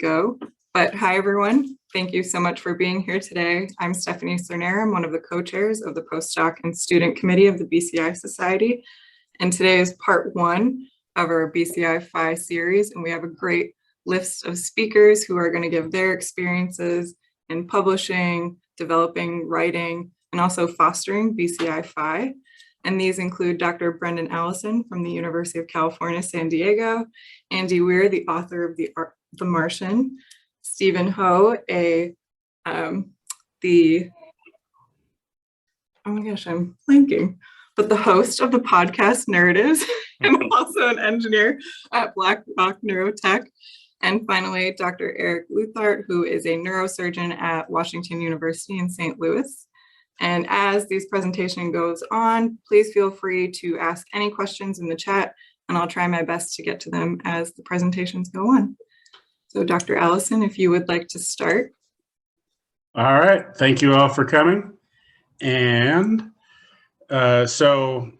go. But hi, everyone. Thank you so much for being here today. I'm Stephanie Cernera. I'm one of the co-chairs of the postdoc and student committee of the BCI Society. And today is part one of our BCI-fi series. And we have a great list of speakers who are going to give their experiences in publishing, developing, writing, and also fostering BCI-fi. And these include Dr. Brendan Allison from the University of California, San Diego, Andy Weir, the author of the Martian, Stephen Ho, oh my gosh, I'm blanking, but the host of the podcast Neurratives, and also an engineer at Blackrock Neurotech. And finally, Dr. Eric Leuthardt, who is a neurosurgeon at Washington University in St. Louis. And as this presentation goes on, please feel free to ask any questions in the chat, and I'll try my best to get to them as the presentations go on. So Dr. Allison, if you would like to start. All right, thank you all for coming. And so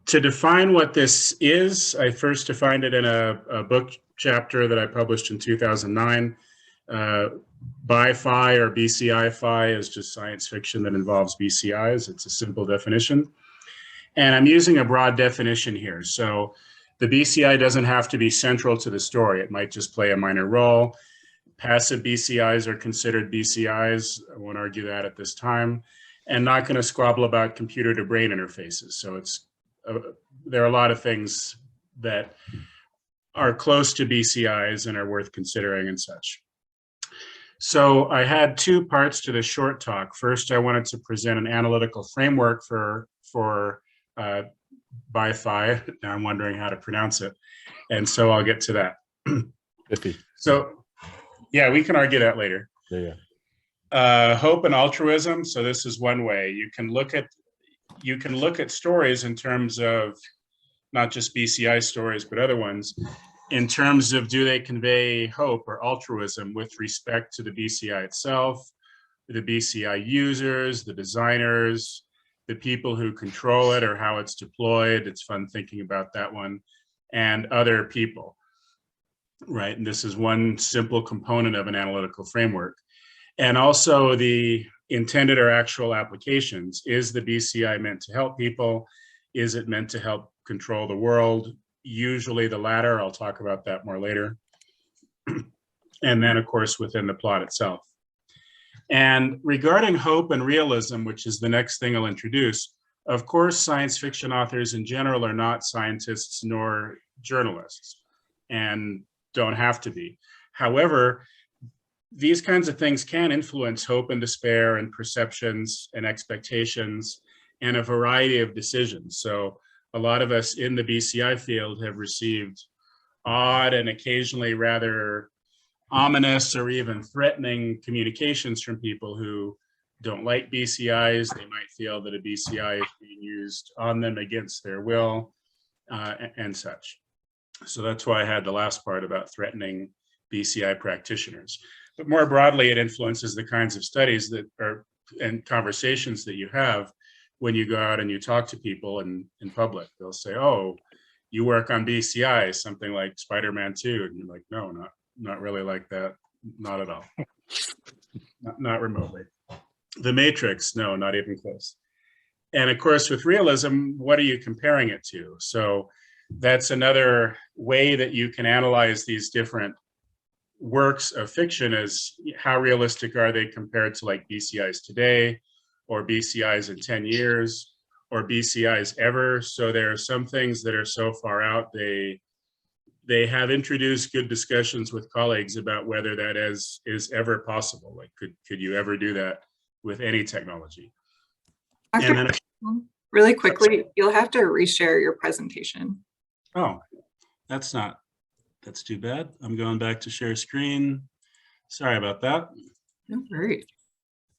to define what this is, I first defined it in a book chapter that I published in 2009. Bci or BCI-fi is just science fiction that involves BCIs. It's a simple definition. And I'm using a broad definition here. So the BCI doesn't have to be central to the story. It might just play a minor role. Passive BCIs are considered BCIs. I won't argue that at this time. And not going to squabble about computer to brain interfaces. So it's there are a lot of things that are close to BCIs and are worth considering and such. So I had two parts to the short talk. First, I wanted to present an analytical framework for Bci. Now I'm wondering how to pronounce it. And so I'll get to that. Bcifi. So yeah, we can argue that later. Yeah. Hope and altruism. So this is one way you can look at stories in terms of not just BCI stories, but other ones, in terms of do they convey hope or altruism with respect to the BCI itself, the BCI users, the designers, the people who control it or how it's deployed. It's fun thinking about that one, and other people, right? And this is one simple component of an analytical framework. And also the intended or actual applications. Is the BCI meant to help people? Is it meant to help control the world? Usually the latter. I'll talk about that more later. And then, of course, within the plot itself. And regarding hope and realism, which is the next thing I'll introduce, of course, science fiction authors in general are not scientists nor journalists and don't have to be. However, these kinds of things can influence hope and despair and perceptions and expectations and a variety of decisions. So a lot of us in the BCI field have received odd and occasionally rather ominous or even threatening communications from people who don't like BCIs. They might feel that a BCI is being used on them against their will and such. So that's why I had the last part about threatening BCI practitioners. But more broadly, it influences the kinds of studies that are and conversations that you have when you go out and you talk to people in public. They'll say, oh, you work on BCI, something like Spider-Man 2. And you're like, no, not really like that. Not at all. not remotely. The Matrix, no, not even close. And of course, with realism, what are you comparing it to? So that's another way that you can analyze these different works of fiction, is how realistic are they compared to like BCIs today, or BCIs in 10 years, or BCIs ever. So there are some things that are so far out, they have introduced good discussions with colleagues about whether that is ever possible. Like, could you ever do that with any technology? Dr. And then, really quickly, you'll have to reshare your presentation. Oh, that's too bad. I'm going back to share screen. Sorry about that. No worries.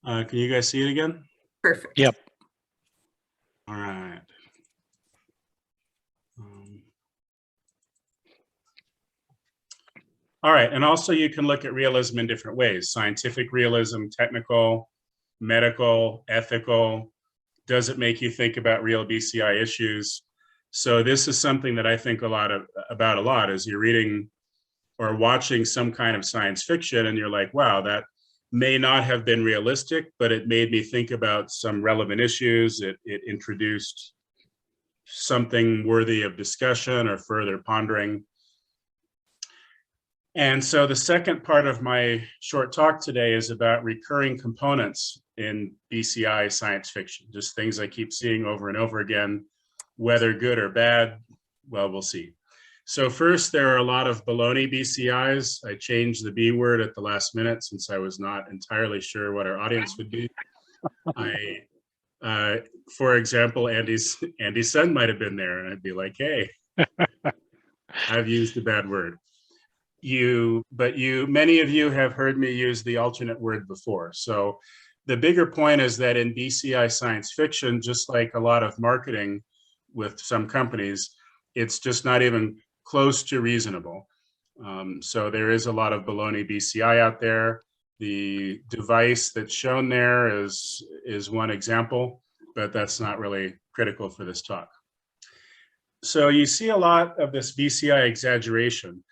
Can you guys see it again? Perfect. Yep. All right. All right, and also you can look at realism in different ways: scientific realism, technical, medical, ethical. Does it make you think about real BCI issues? So this is something that I think about a lot as you're reading or watching some kind of science fiction and you're like, wow, that may not have been realistic, but it made me think about some relevant issues. It introduced something worthy of discussion or further pondering. And so the second part of my short talk today is about recurring components in BCI science fiction, just things I keep seeing over and over again, whether good or bad, well, we'll see. So first, there are a lot of baloney BCIs. I changed the B word at the last minute since I was not entirely sure what our audience would be. For example, Andy's son might have been there, and I'd be like, hey, I've used a bad word. Many of you have heard me use the alternate word before. So the bigger point is that in BCI science fiction, just like a lot of marketing with some companies, it's just not even close to reasonable. So there is a lot of baloney BCI out there. The device that's shown there is one example, but that's not really critical for this talk. So you see a lot of this BCI exaggeration,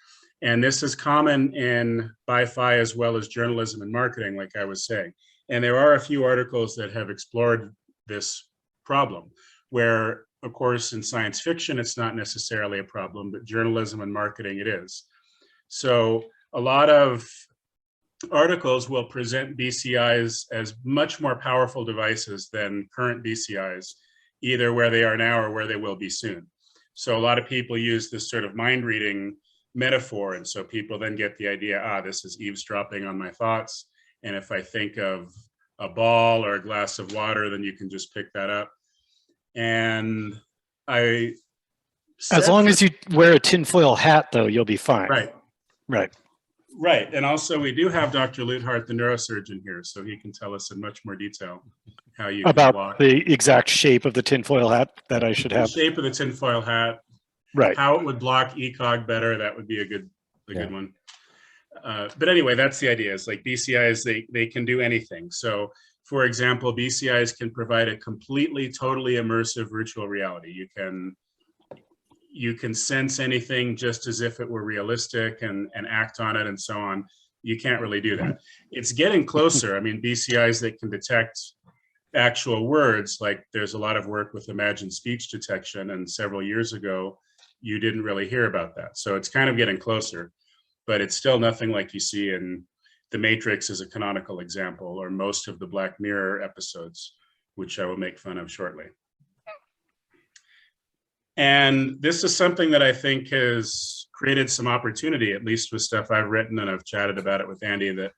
and this is common in Bci as well as journalism and marketing, like I was saying. And there are a few articles that have explored this problem, where, of course, in science fiction, it's not necessarily a problem, but journalism and marketing it is. So a lot of articles will present BCIs as much more powerful devices than current BCIs, either where they are now or where they will be soon. So a lot of people use this sort of mind reading metaphor. And so people then get the idea, this is eavesdropping on my thoughts. And if I think of a ball or a glass of water, then you can just pick that up. And as long as you wear a tinfoil hat, though, you'll be fine. Right. Right. Right. And also we do have Dr. Leuthardt, the neurosurgeon here, so he can tell us in much more detail how you about can block the exact shape of the tinfoil hat that I should have. The shape of the tinfoil hat. Right. How it would block ECOG better. That would be a good one. But anyway, that's the idea. It's like BCIs, they can do anything. So for example, BCIs can provide a completely, totally immersive virtual reality. You can sense anything just as if it were realistic and act on it and so on. You can't really do that. It's getting closer. I mean, BCIs that can detect actual words, like there's a lot of work with imagined speech detection, and several years ago, you didn't really hear about that. So it's kind of getting closer, but it's still nothing like you see in The Matrix as a canonical example, or most of the Black Mirror episodes, which I will make fun of shortly. And this is something that I think has created some opportunity, at least with stuff I've written, and I've chatted about it with Andy, that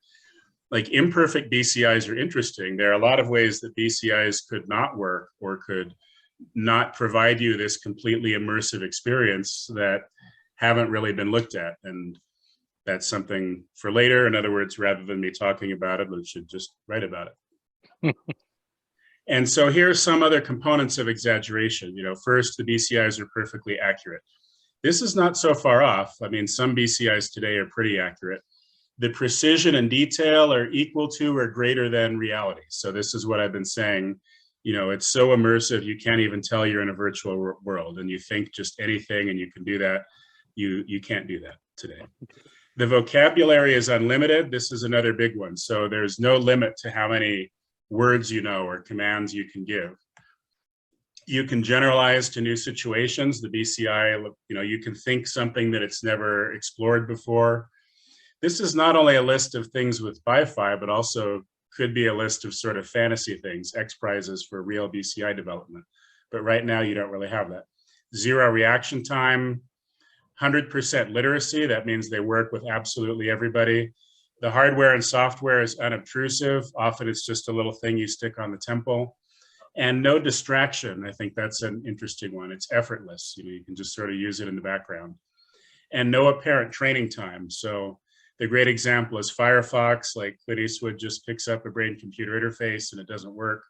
like imperfect BCIs are interesting. There are a lot of ways that BCIs could not work or could not provide you this completely immersive experience that haven't really been looked at. And that's something for later. In other words, rather than me talking about it, we should just write about it. And so here's some other components of exaggeration. First, the BCIs are perfectly accurate. This is not so far off. I mean, some BCIs today are pretty accurate. The precision and detail are equal to or greater than reality. So this is what I've been saying. It's so immersive, you can't even tell you're in a virtual world, and you think just anything and you can do that. You can't do that today. The vocabulary is unlimited. This is another big one. So there's no limit to how many words or commands you can give. You can generalize to new situations. The BCI, you can think something that it's never explored before. This is not only a list of things with Bci, but also could be a list of sort of fantasy things, X prizes for real BCI development. But right now you don't really have that. 0 reaction time, 100% literacy. That means they work with absolutely everybody. The hardware and software is unobtrusive. Often it's just a little thing you stick on the temple. And no distraction. I think that's an interesting one. It's effortless. You can just sort of use it in the background. And no apparent training time. So the great example is Firefox, like Clint Eastwood just picks up a brain-computer interface and it doesn't work,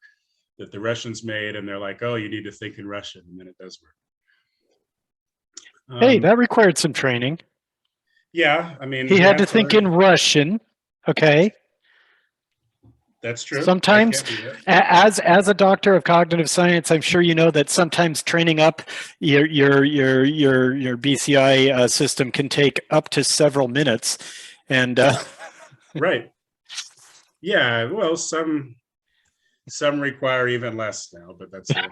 that the Russians made, and they're like, oh, you need to think in Russian, and then it does work. Hey, that required some training. Yeah, I mean, he had to think in Russian. Okay. That's true. I Sometimes, can't do that. as a doctor of cognitive science, I'm sure you know that sometimes training up your BCI system can take up to several minutes, and Right. Yeah. Well, some require even less now, but that's it.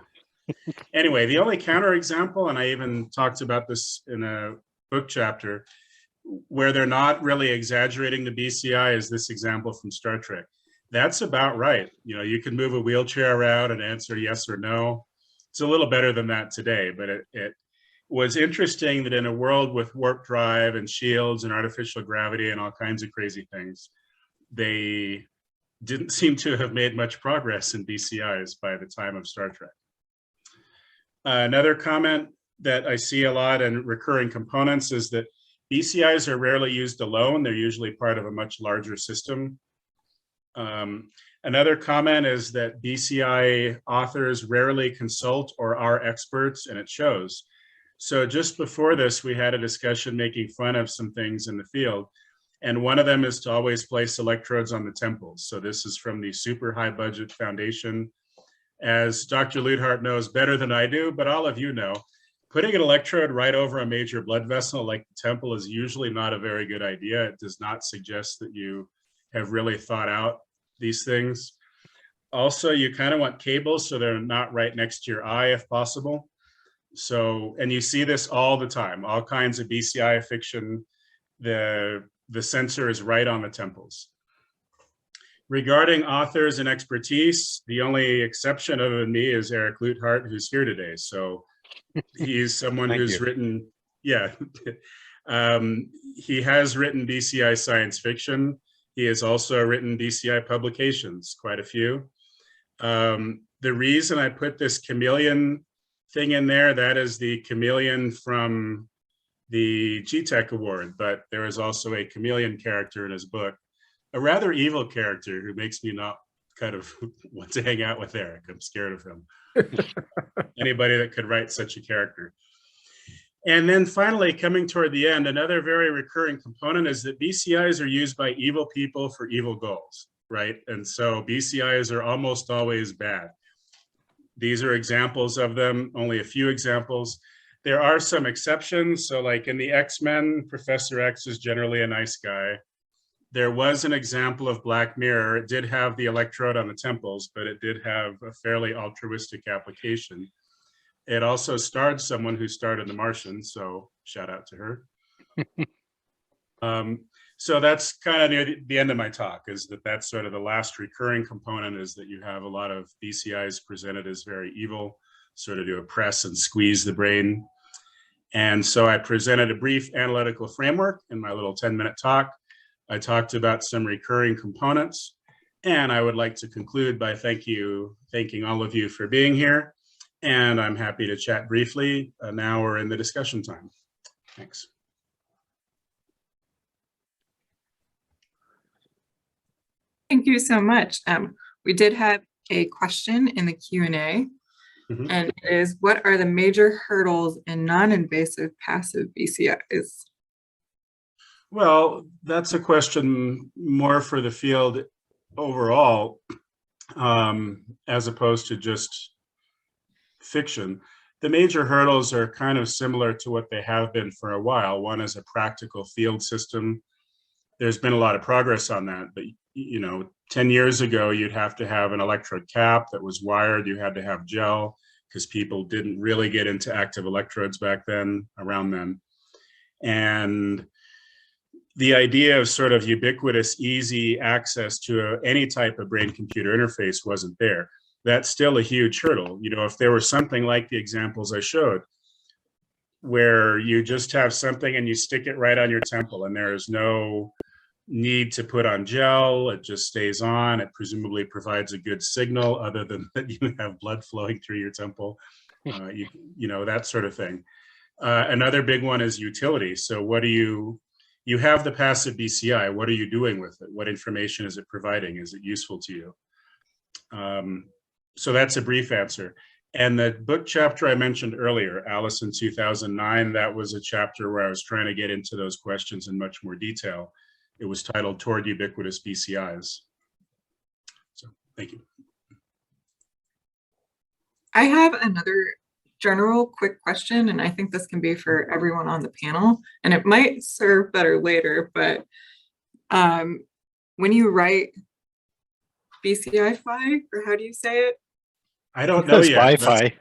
Anyway, the only counterexample, and I even talked about this in a book chapter, where they're not really exaggerating the BCI, is this example from Star Trek. That's about right. You know, you can move a wheelchair around and answer yes or no. It's a little better than that today, but it was interesting that in a world with warp drive and shields and artificial gravity and all kinds of crazy things, they didn't seem to have made much progress in BCIs by the time of Star Trek. Another comment that I see a lot in recurring components is that BCIs are rarely used alone. They're usually part of a much larger system. Another comment is that BCI authors rarely consult or are experts, and it shows. So just before this, we had a discussion making fun of some things in the field. And one of them is to always place electrodes on the temples. So this is from the super high budget foundation. As Dr. Leuthardt knows better than I do, but all of you know, putting an electrode right over a major blood vessel like the temple is usually not a very good idea. It does not suggest that you have really thought out these things. Also, you kind of want cables so they're not right next to your eye if possible. So, and you see this all the time, all kinds of BCI fiction, the sensor is right on the temples. Regarding authors and expertise, the only exception other than me is Eric Leuthardt, who's here today. So he's someone who's written, yeah, he has written BCI science fiction. He has also written BCI publications, quite a few. The reason I put this chameleon thing in there, that is the chameleon from the GTEC award, but there is also a chameleon character in his book, a rather evil character who makes me not kind of want to hang out with Eric. I'm scared of him. Anybody that could write such a character. And then finally, coming toward the end, another very recurring component is that BCIs are used by evil people for evil goals, right? And so BCIs are almost always bad. These are examples of them, only a few examples. There are some exceptions. So like in the X-Men, Professor X is generally a nice guy. There was an example of Black Mirror. It did have the electrode on the temples, but it did have a fairly altruistic application. It also starred someone who starred in The Martian, so shout out to her. So that's kind of near the end of my talk, is that that's sort of the last recurring component, is that you have a lot of BCIs presented as very evil, sort of to oppress and squeeze the brain. And so I presented a brief analytical framework in my little 10-minute talk. I talked about some recurring components, and I would like to conclude by thanking all of you for being here. And I'm happy to chat briefly. Now we're in the discussion time. Thanks. Thank you so much. We did have a question in the Q&A, and it is, what are the major hurdles in non-invasive passive BCIs? Well, that's a question more for the field overall, as opposed to just fiction. The major hurdles are kind of similar to what they have been for a while. One is a practical field system. There's been a lot of progress on that, but 10 years ago, you'd have to have an electrode cap that was wired. You had to have gel because people didn't really get into active electrodes back then, around then. And the idea of sort of ubiquitous, easy access to any type of brain-computer interface wasn't there. That's still a huge hurdle. If there were something like the examples I showed, where you just have something and you stick it right on your temple and there is no need to put on gel, it just stays on, it presumably provides a good signal other than that you have blood flowing through your temple, that sort of thing. Another big one is utility. So what do you have the passive BCI, what are you doing with it? What information is it providing? Is it useful to you? So that's a brief answer. And the book chapter I mentioned earlier, Allison 2009, that was a chapter where I was trying to get into those questions in much more detail. It was titled Toward Ubiquitous BCIs. So Thank you. I have another general quick question, and I think this can be for everyone on the panel, and it might serve better later, but when you write BCI-fi, or how do you say it? I don't know That's yet. Bci-fi.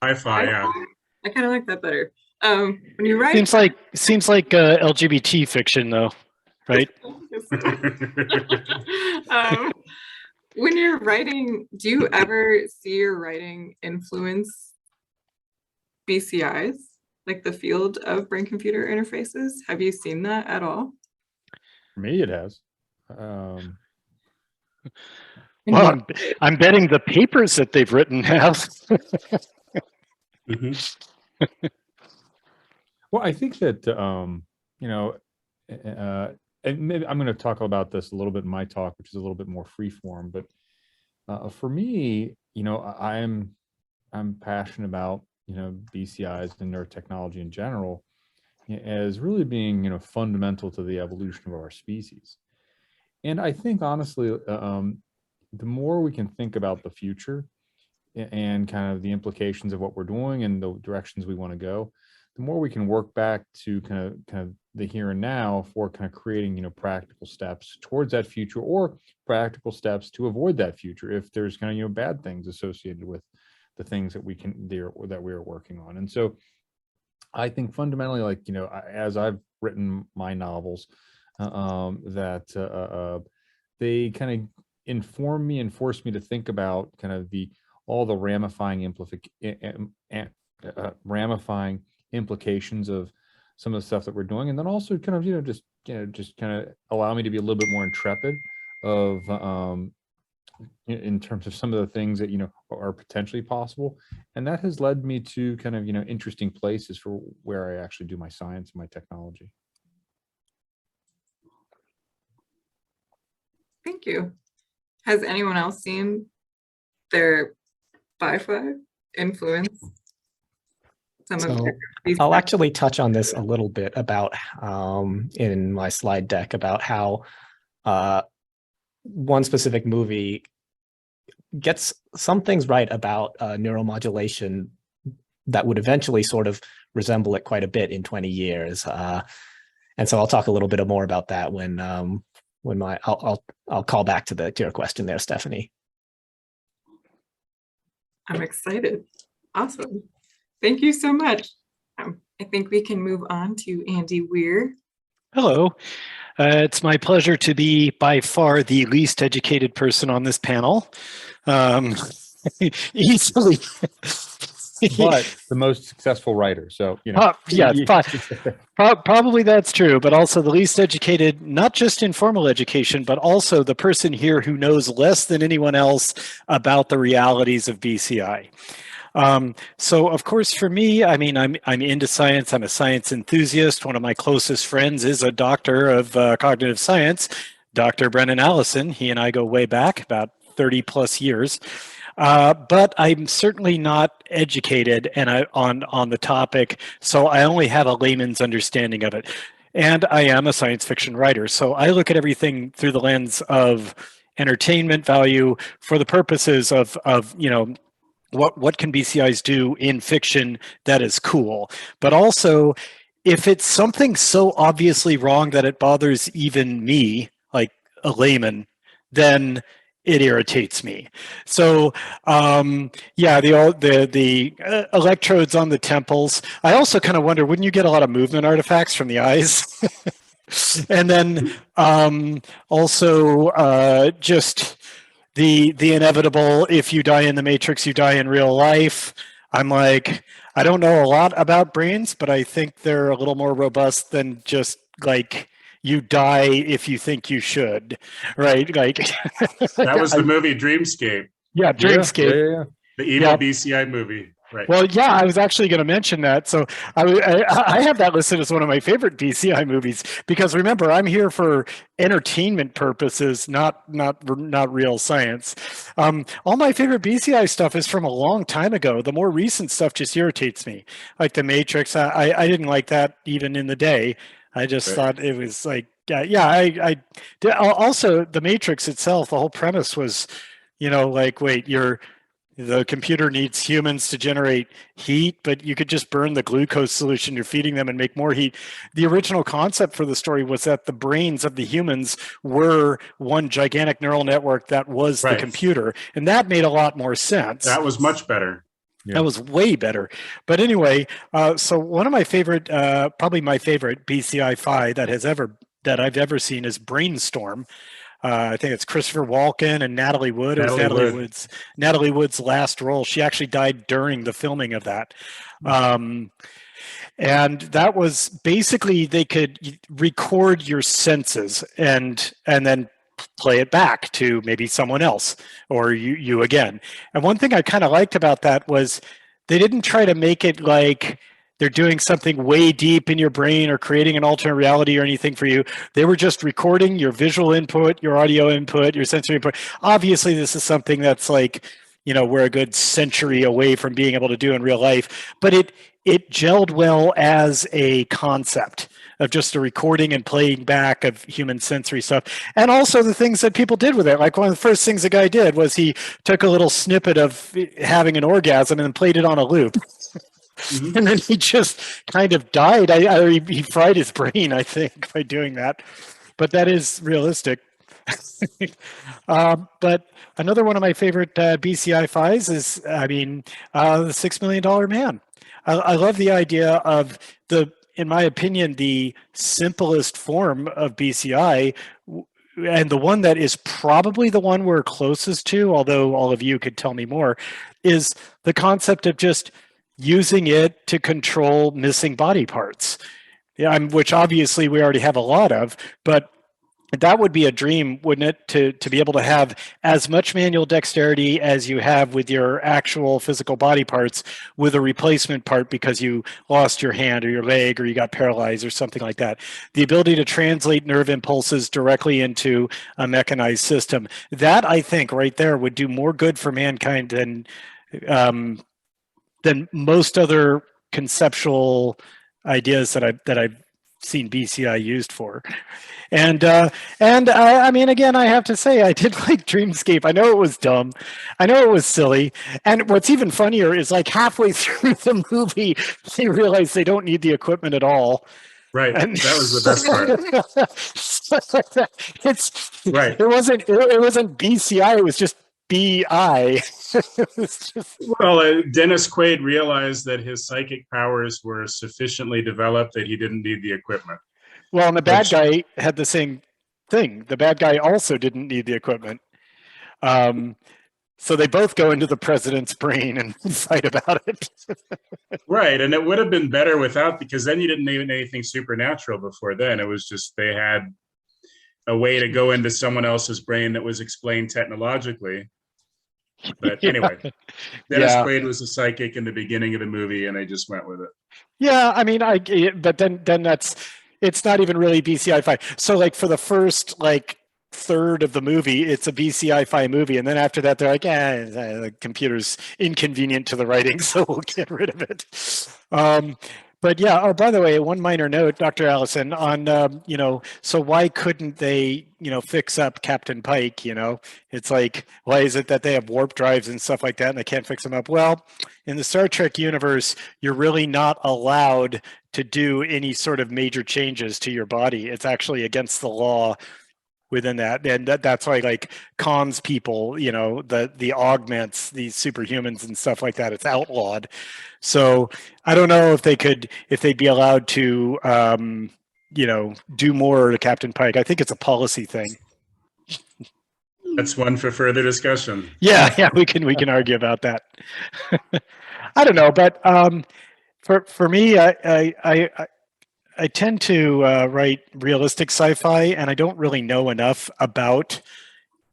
Wi-Fi, yeah. I kind of like that better. When you write, Seems like LGBT fiction, though, right? When you're writing, do you ever see your writing influence BCIs, like the field of brain-computer interfaces? Have you seen that at all? For me, it has. Well, I'm betting the papers that they've written have. Well, I think that, you know, and maybe I'm going to talk about this a little bit in my talk, which is a little bit more free form. But for me, you know, I'm passionate about, you know, BCIs and neurotechnology in general as really being, you know, fundamental to the evolution of our species. And I think, honestly, the more we can think about the future and kind of the implications of what we're doing and the directions we want to go, the more we can work back to kind of the here and now for kind of creating, you know, practical steps towards that future, or practical steps to avoid that future if there's kind of, you know, bad things associated with the things that that we are working on. And so I think fundamentally, like, you know, as I've written my novels, that they kind of inform me and force me to think about kind of all the ramifying implications of some of the stuff that we're doing, and then also kind of, you know, just kind of allow me to be a little bit more intrepid of in terms of some of the things that, you know, are potentially possible. And that has led me to kind of, you know, interesting places for where I actually do my science and my technology. Thank you. Has anyone else seen their Bci-fi influence some of these? I'll actually touch on this a little bit about in my slide deck about how one specific movie gets some things right about neuromodulation that would eventually sort of resemble it quite a bit in 20 years. And so I'll talk a little bit more about that when I'll call back to your question there, Stephanie. I'm excited. Awesome. Thank you so much. I think we can move on to Andy Weir. Hello. It's my pleasure to be by far the least educated person on this panel. Easily. But the most successful writer. So, you know. Yeah, probably that's true, but also the least educated, not just in formal education, but also the person here who knows less than anyone else about the realities of BCI. So of course, for me, I mean, I'm into science. I'm a science enthusiast. One of my closest friends is a doctor of cognitive science, Dr. Brennan Allison. He and I go way back, about 30 plus years. But I'm certainly not educated on the topic, so I only have a layman's understanding of it. And I am a science fiction writer, so I look at everything through the lens of entertainment value for the purposes of you know, what can BCIs do in fiction that is cool, but also if it's something so obviously wrong that it bothers even me, like a layman, then it irritates me. So yeah, the electrodes on the temples. I also kind of wonder, wouldn't you get a lot of movement artifacts from the eyes? And then also just the inevitable, if you die in the Matrix, you die in real life. I'm like, I don't know a lot about brains, but I think they're a little more robust than just like you die if you think you should, right? Like That was the movie Dreamscape. Yeah, Dreamscape. Yeah. The evil BCI movie. Right. Well, yeah, I was actually going to mention that. So I have that listed as one of my favorite BCI movies because remember, I'm here for entertainment purposes, not real science. All my favorite BCI stuff is from a long time ago. The more recent stuff just irritates me, like The Matrix. I didn't like that even in the day. I just thought it was like, yeah. I also The Matrix itself. The whole premise was, You know, like, wait, the computer needs humans to generate heat, but you could just burn the glucose solution you're feeding them and make more heat. The original concept for the story was that the brains of the humans were one gigantic neural network that was the computer. And that made a lot more sense. That was much better. Yeah. That was way better. But anyway, so one of my favorite, probably my favorite BCI-fi that I've ever seen is Brainstorm. I think it's Christopher Walken and Natalie Wood. It was Natalie Wood's last role. She actually died during the filming of that. And that was basically, they could record your senses and then play it back to maybe someone else or you again. And one thing I kind of liked about that was they didn't try to make it like they're doing something way deep in your brain or creating an alternate reality or anything for you. They were just recording your visual input, your audio input, your sensory input. Obviously, this is something that's like, you know, we're a good century away from being able to do in real life, but it gelled well as a concept of just a recording and playing back of human sensory stuff. And also the things that people did with it. Like one of the first things the guy did was he took a little snippet of having an orgasm and then played it on a loop. Mm-hmm. And then he just kind of died. He fried his brain, I think, by doing that. But that is realistic. But another one of my favorite BCI-fis is, the $6 Million Man. I love the idea of in my opinion, the simplest form of BCI, and the one that is probably the one we're closest to, although all of you could tell me more, is the concept of just using it to control missing body parts, which obviously we already have a lot of, but that would be a dream, wouldn't it, to be able to have as much manual dexterity as you have with your actual physical body parts with a replacement part because you lost your hand or your leg or you got paralyzed or something like that. The ability to translate nerve impulses directly into a mechanized system. That, I think, right there would do more good for mankind than most other conceptual ideas that I've seen BCI used for. And I mean, again, I have to say, I did like Dreamscape. I know it was dumb. I know it was silly. And what's even funnier is like halfway through the movie, they realize they don't need the equipment at all. Right. And that was the best part. It's right. It wasn't BCI. It was just BI. Well, Dennis Quaid realized that his psychic powers were sufficiently developed that he didn't need the equipment. Well, and the bad guy had the same thing. The bad guy also didn't need the equipment. So they both go into the president's brain and fight about it. Right, and it would have been better without, because then you didn't need anything supernatural before then. It was just they had a way to go into someone else's brain that was explained technologically. But anyway, Dennis Quaid was a psychic in the beginning of the movie, and they just went with it. Yeah, I mean, but then it's not even really BCI-fi. So like for the first third of the movie, it's a BCI-fi movie, and then after that, they're like, the computer's inconvenient to the writing, so we'll get rid of it. But yeah, oh, by the way, one minor note, Dr. Allison, on, so why couldn't they, fix up Captain Pike, It's like, why is it that they have warp drives and stuff like that and they can't fix them up? Well, in the Star Trek universe, you're really not allowed to do any sort of major changes to your body. It's actually against the law within that. And that's why comms people, the augments, these superhumans and stuff like that, it's outlawed. So I don't know if they'd be allowed to, do more to Captain Pike. I think it's a policy thing. That's one for further discussion. Yeah, we can argue about that. I don't know, but for me, I tend to write realistic sci-fi, and I don't really know enough about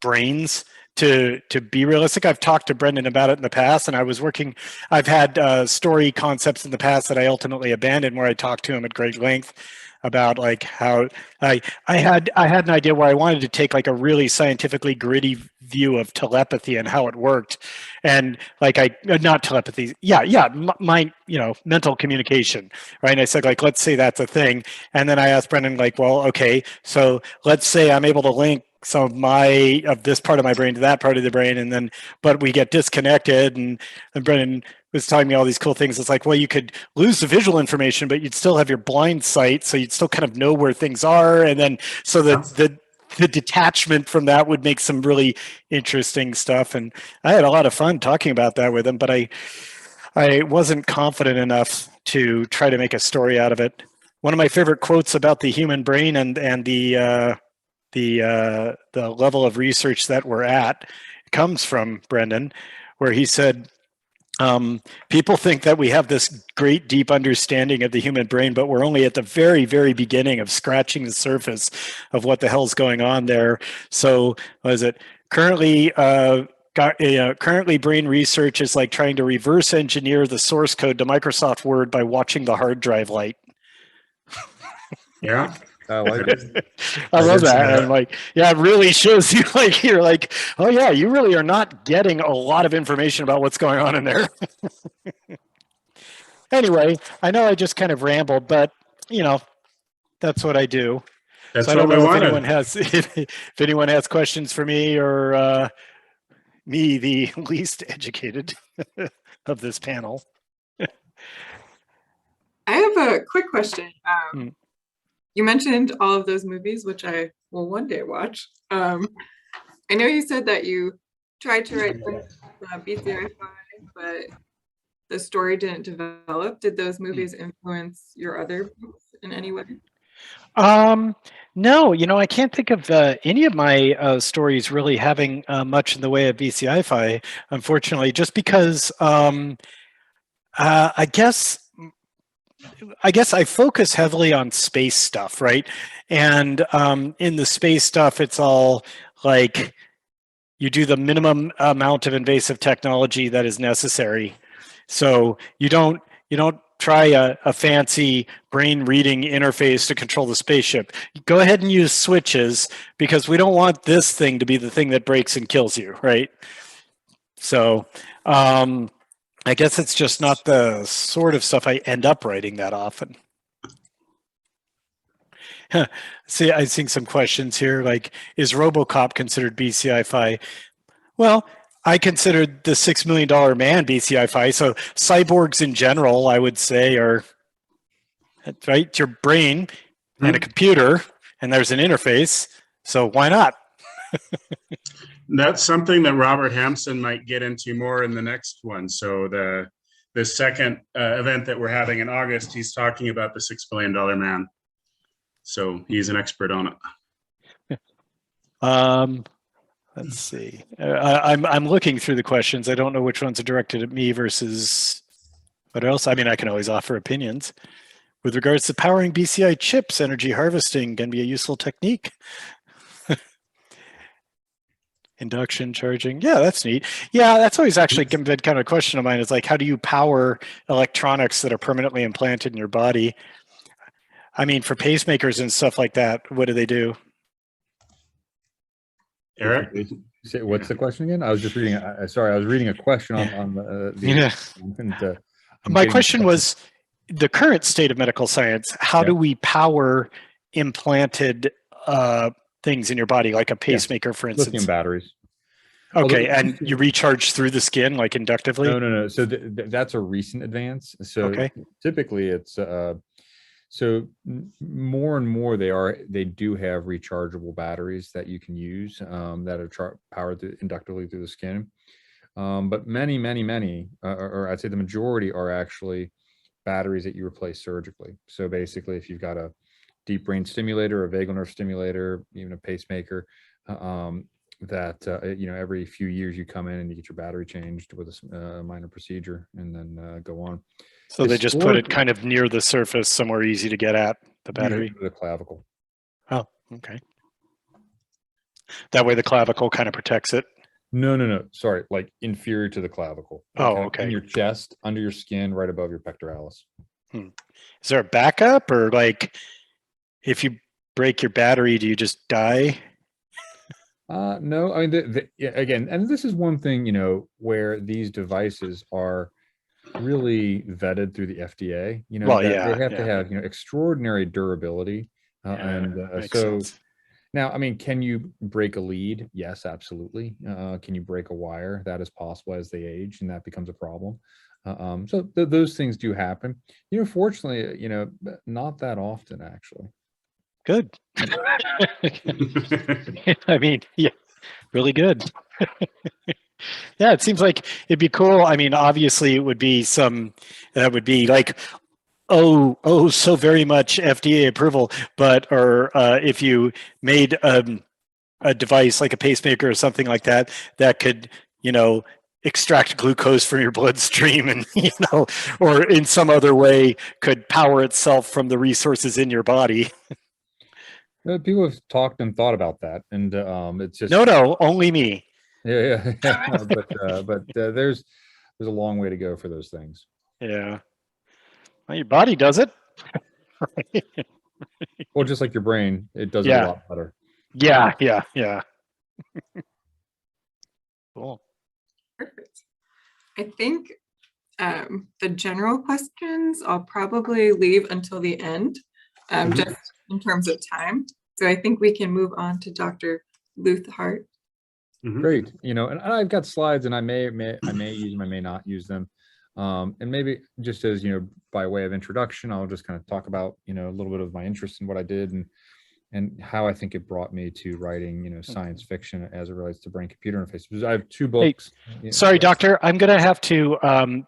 brains to be realistic. I've talked to Brendan about it in the past, and I've had story concepts in the past that I ultimately abandoned, where I talked to him at great length about how I had an idea where I wanted to take a really scientifically gritty view of telepathy and how it worked, and not telepathy, my mental communication, right? And I said let's say that's a thing, and then I asked Brendan well, okay, so let's say I'm able to link some of this part of my brain to that part of the brain, and then but we get disconnected. And Brennan was telling me all these cool things. It's like, well, you could lose the visual information, but you'd still have your blind sight, so you'd still kind of know where things are, and then so that the detachment from that would make some really interesting stuff. And I had a lot of fun talking about that with him, but I wasn't confident enough to try to make a story out of it. One of my favorite quotes about the human brain and the level of research that we're at comes from Brendan, where he said, people think that we have this great deep understanding of the human brain, but we're only at the very, very beginning of scratching the surface of what the hell's going on there. So what is it? Currently, currently brain research is like trying to reverse engineer the source code to Microsoft Word by watching the hard drive light. Yeah. I like it. I love that. And like, yeah, it really shows you like, you're like, oh yeah, you really are not getting a lot of information about what's going on in there. Anyway, I know I just kind of rambled, but you know, that's what I do. That's so I don't what we know if wanted. anyone has, if anyone has questions for me or me, the least educated of this panel. I have a quick question. Hmm. You mentioned all of those movies, which I will one day watch. I know you said that you tried to write BCI-fi, but the story didn't develop. Did those movies influence your other books in any way? No, you know, I can't think of any of my stories really having much in the way of BCI-fi, unfortunately, just because I guess I focus heavily on space stuff, right? And in the space stuff, it's all like you do the minimum amount of invasive technology that is necessary. So you don't try a fancy brain reading interface to control the spaceship. Go ahead and use switches because we don't want this thing to be the thing that breaks and kills you, right? So I guess it's just not the sort of stuff I end up writing that often. See, I think some questions here, like, is Robocop considered BCI-fi? Well, I considered the $6 million man BCI-fi, so cyborgs in general, I would say, are, right, your brain and a computer, and there's an interface, so why not? That's something that Robert Hampson might get into more in the next one. So the second event that we're having in August, he's talking about the $6 billion man. So he's an expert on it. Let's see. I'm looking through the questions. I don't know which ones are directed at me versus what else. I mean, I can always offer opinions. With regards to powering BCI chips, energy harvesting can be a useful technique. Induction charging. Yeah, that's neat. Yeah, that's always actually been kind of a question of mine. Is like, how do you power electronics that are permanently implanted in your body? I mean, for pacemakers and stuff like that, what do they do? Eric? What's the question again? I was just reading. Sorry, I was reading a question on the. My question was the current state of medical science. How do we power implanted things in your body, like a pacemaker, for instance? Lithium batteries. Okay, and you recharge through the skin, like inductively? No. So that's a recent advance. So typically it's so more and more they do have rechargeable batteries that you can use that are powered inductively through the skin. But many, or I'd say the majority are actually batteries that you replace surgically. So basically, if you've got a deep brain stimulator, a vagal nerve stimulator, even a pacemaker, that every few years you come in and you get your battery changed with a minor procedure, and then go on. So they just put it kind of near the surface, somewhere easy to get at the battery. The clavicle. Oh, okay. That way the clavicle kind of protects it. No. Sorry, like inferior to the clavicle. Oh, okay. In your chest, under your skin, right above your pectoralis. Is there a backup, or like if you break your battery, do you just die? No, I mean, again, and this is one thing, where these devices are really vetted through the FDA. They have to have, extraordinary durability. So sense. Now, I mean, can you break a lead? Yes, absolutely. Can you break a wire? That is possible as they age, and that becomes a problem. So those things do happen. Fortunately, not that often, actually. Good. I mean, yeah, really good. Yeah, it seems like it'd be cool. I mean, obviously it would be that would be like, oh, so very much FDA approval, or if you made a device like a pacemaker or something like that, that could, extract glucose from your bloodstream and, or in some other way could power itself from the resources in your body. People have talked and thought about that, and it's just No, only me. yeah. But there's a long way to go for those things. Yeah. Well, your body does it. Well, just like your brain, it does it Yeah. a lot better. Yeah. Cool. Perfect. I think the general questions I'll probably leave until the end, just in terms of time. So I think we can move on to Dr. Leuthardt. Great. And I've got slides, and I may use them, I may not use them. And maybe just as, by way of introduction, I'll just kind of talk about, a little bit of my interest in what I did and how I think it brought me to writing, science fiction as it relates to brain-computer interface. Because I have 2 books. Hey, sorry, Doctor, I'm going to have to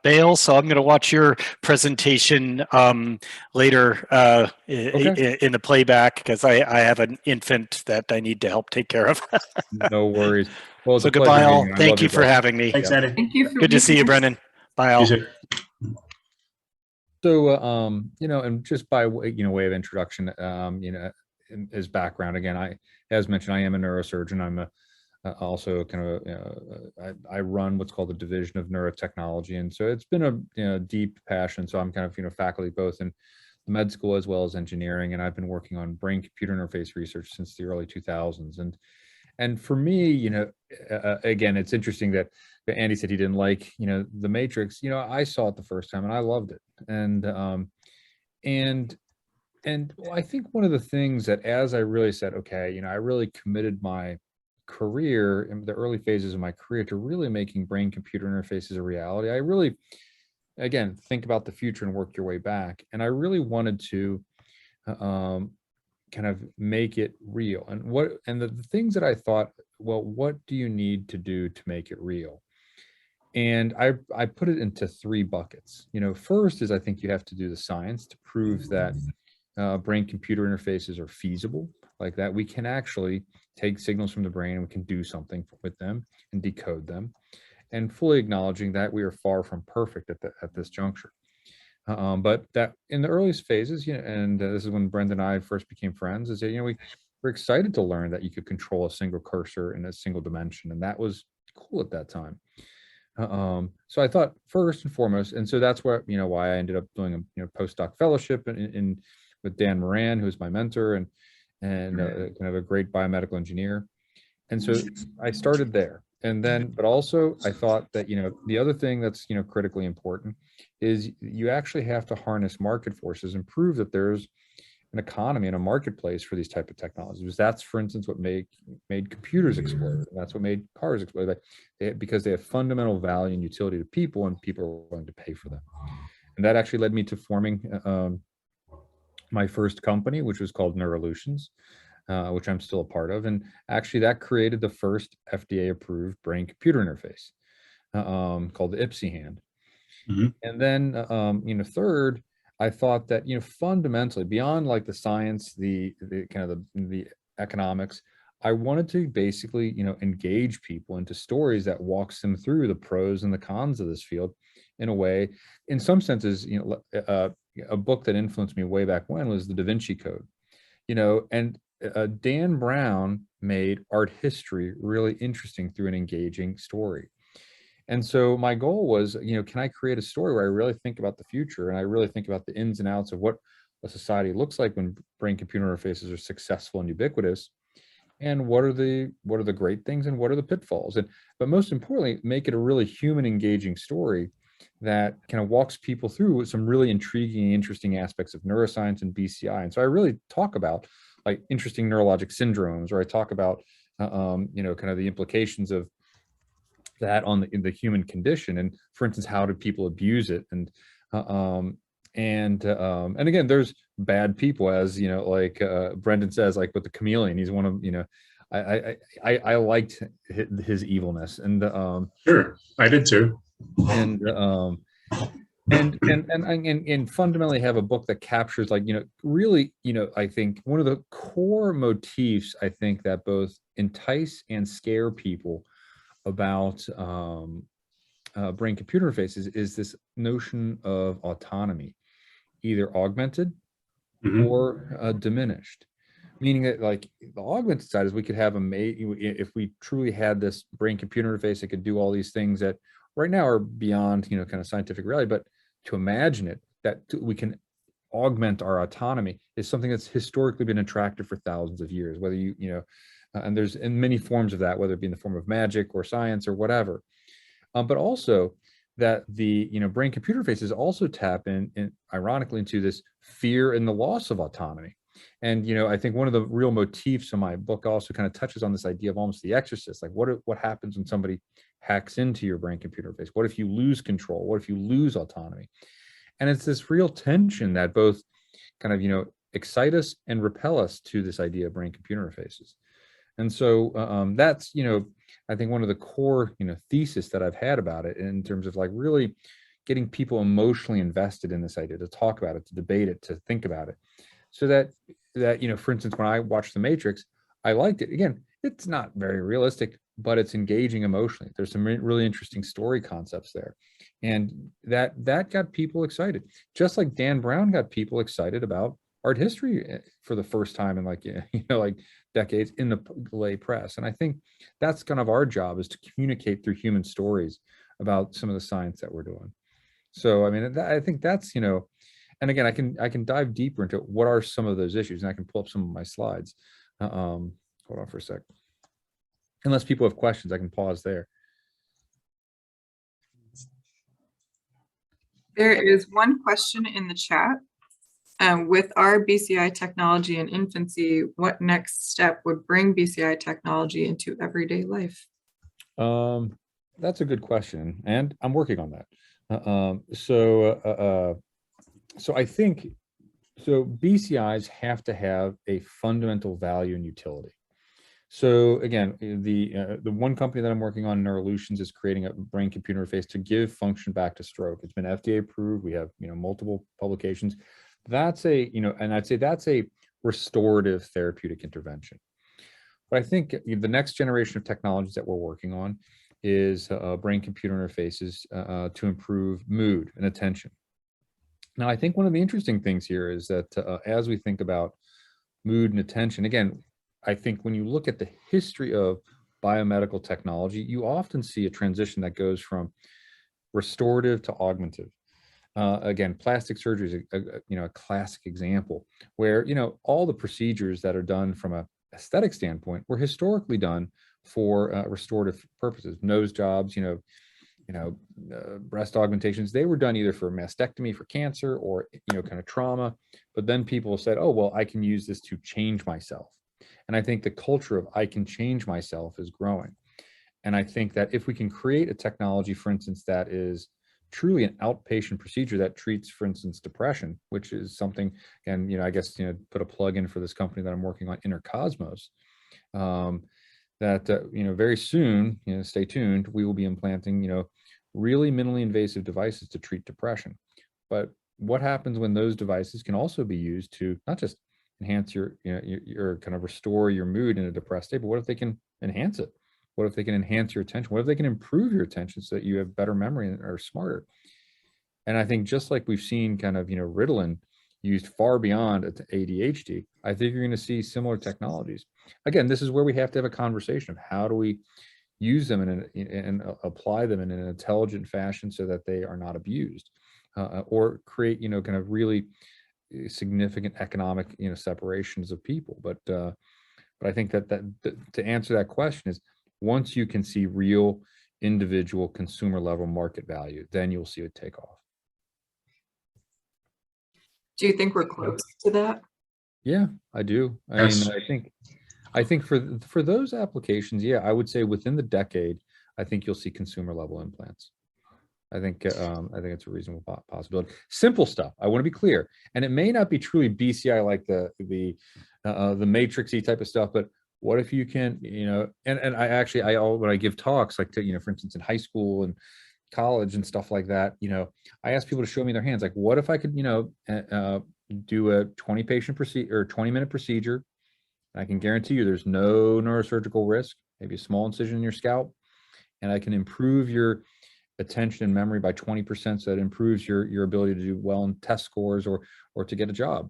bail, so I'm going to watch your presentation later in the playback, because I have an infant that I need to help take care of. No worries. Well, so goodbye, all. Thank you for having me. Thanks, Andy. Thank you. Good to see you, Brendan. Bye, all. So, and just by way of introduction, as background, again, as mentioned, I am a neurosurgeon. I'm also kind of, I run what's called the Division of Neurotechnology. And so it's been a deep passion. So I'm kind of, faculty both in the med school as well as engineering. And I've been working on brain-computer interface research since the early 2000s. And for me, again, it's interesting that Andy said he didn't like, the Matrix. I saw it the first time and I loved it. And I think one of the things that, as I really said, okay, I really committed my career in the early phases of my career to really making brain-computer interfaces a reality. I really, again, think about the future and work your way back. And I really wanted to kind of make it real. And the things that I thought, well, what do you need to do to make it real? And I put it into 3 buckets. First is I think you have to do the science to prove that brain-computer interfaces are feasible, like that we can actually take signals from the brain and we can do something with them and decode them, and fully acknowledging that we are far from perfect at this juncture. But that in the earliest phases, and this is when Brendan and I first became friends, is that, we were excited to learn that you could control a single cursor in a single dimension, and that was cool at that time. So I thought first and foremost, and so that's why I ended up doing a postdoc fellowship with Dan Moran, who's my mentor and kind of a great biomedical engineer. And so I started there. And then, but also I thought that, the other thing that's, critically important is you actually have to harness market forces and prove that there's an economy and a marketplace for these type of technologies. That's, for instance, what made computers explode. That's what made cars explode, because they have fundamental value and utility to people, and people are willing to pay for them. And that actually led me to forming my first company, which was called Neurratives, which I'm still a part of. And actually that created the first FDA-approved brain-computer interface called the Bci hand. And then, third, I thought that, fundamentally, beyond like the science, the kind of the economics, I wanted to basically, engage people into stories that walks them through the pros and the cons of this field in a way. In some senses, a book that influenced me way back when was the Da Vinci Code, and Dan Brown made art history really interesting through an engaging story. And so my goal was, can I create a story where I really think about the future and I really think about the ins and outs of what a society looks like when brain-computer interfaces are successful and ubiquitous, and what are the great things and what are the pitfalls, but most importantly, make it a really human, engaging story that kind of walks people through some really intriguing, interesting aspects of neuroscience and BCI. And so I really talk about like interesting neurologic syndromes, or I talk about, you know, kind of the implications of that on in the human condition. And for instance, how do people abuse it? And again, there's bad people, as you know, like Brendan says, like with the chameleon, he's one of, you know, I liked his evilness, and Sure, I did too. And fundamentally have a book that captures, like, you know, really, you know, I think one of the core motifs, I think, that both entice and scare people about brain computer interfaces is this notion of autonomy, either augmented or diminished. Meaning that, like, the augmented side is we could have if we truly had this brain computer interface that could do all these things that right now are beyond, you know, kind of scientific reality, but to imagine it, that we can augment our autonomy, is something that's historically been attractive for thousands of years, whether you know, and there's in many forms of that, whether it be in the form of magic or science or whatever. But also that the, you know, brain computer interfaces also tap in ironically into this fear and the loss of autonomy. And, you know, I think one of the real motifs of my book also kind of touches on this idea of almost the exorcist, like what happens when somebody hacks into your brain computer interface? What if you lose control? What if you lose autonomy? And it's this real tension that both kind of, you know, excite us and repel us to this idea of brain computer interfaces. And so that's, you know, I think one of the core, you know, thesis that I've had about it, in terms of like really getting people emotionally invested in this idea, to talk about it, to debate it, to think about it. So that, you know, for instance, when I watched The Matrix, I liked it. Again, it's not very realistic, but it's engaging emotionally. There's some really interesting story concepts there. And that got people excited. Just like Dan Brown got people excited about art history for the first time in, like, you know, like decades in the lay press. And I think that's kind of our job, is to communicate through human stories about some of the science that we're doing. So, I mean, I think that's, you know, and again, I can dive deeper into what are some of those issues, and I can pull up some of my slides. Hold on for a sec. Unless people have questions, I can pause there. There is one question in the chat. With our BCI technology in infancy, what next step would bring BCI technology into everyday life? That's a good question, and I'm working on that. So I think, so BCIs have to have a fundamental value and utility. So again, the one company that I'm working on, Neurratives, is creating a brain computer interface to give function back to stroke. It's been FDA approved. We have, you know, multiple publications. That's a, you know, and I'd say that's a restorative therapeutic intervention. But I think the next generation of technologies that we're working on is brain computer interfaces to improve mood and attention. Now, I think one of the interesting things here is that as we think about mood and attention, again, I think when you look at the history of biomedical technology, you often see a transition that goes from restorative to augmentative. Again, plastic surgery is a classic example where, you know, all the procedures that are done from a aesthetic standpoint were historically done for restorative purposes. Nose jobs, breast augmentations, they were done either for mastectomy for cancer or, you know, kind of trauma. But then people said, oh, well, I can use this to change myself. And I think the culture of I can change myself is growing. And I think that if we can create a technology, for instance, that is truly an outpatient procedure that treats, for instance, depression, which is something, and, you know, I guess, you know, put a plug in for this company that I'm working on, Intercosmos, that, you know, very soon, you know, stay tuned, we will be implanting, you know, really minimally invasive devices to treat depression. But what happens when those devices can also be used to not just enhance your, you know, your kind of restore your mood in a depressed state, but what if they can enhance it? What if they can enhance your attention? What if they can improve your attention so that you have better memory and are smarter? And I think just like we've seen kind of, you know, Ritalin used far beyond ADHD, I think you're going to see similar technologies. Again, this is where we have to have a conversation of how do we use them and apply them in an intelligent fashion so that they are not abused or create, you know, kind of really significant economic, you know, separations of people. But I think that to answer that question is, once you can see real individual consumer level market value, then you'll see it take off. Do you think we're close to that? Yeah, I do. Yes. I think for those applications, yeah, I would say within the decade, I think you'll see consumer level implants. I think it's a reasonable possibility. Simple stuff. I want to be clear, and it may not be truly BCI like the matrixy type of stuff, but what if you can, and when I give talks, like to, for instance, in high school and college and stuff like that, I ask people to show me their hands. Like, what if I could, do a 20 patient procedure or 20-minute procedure? I can guarantee you there's no neurosurgical risk, maybe a small incision in your scalp, and I can improve your attention and memory by 20%. So that improves your ability to do well in test scores or to get a job.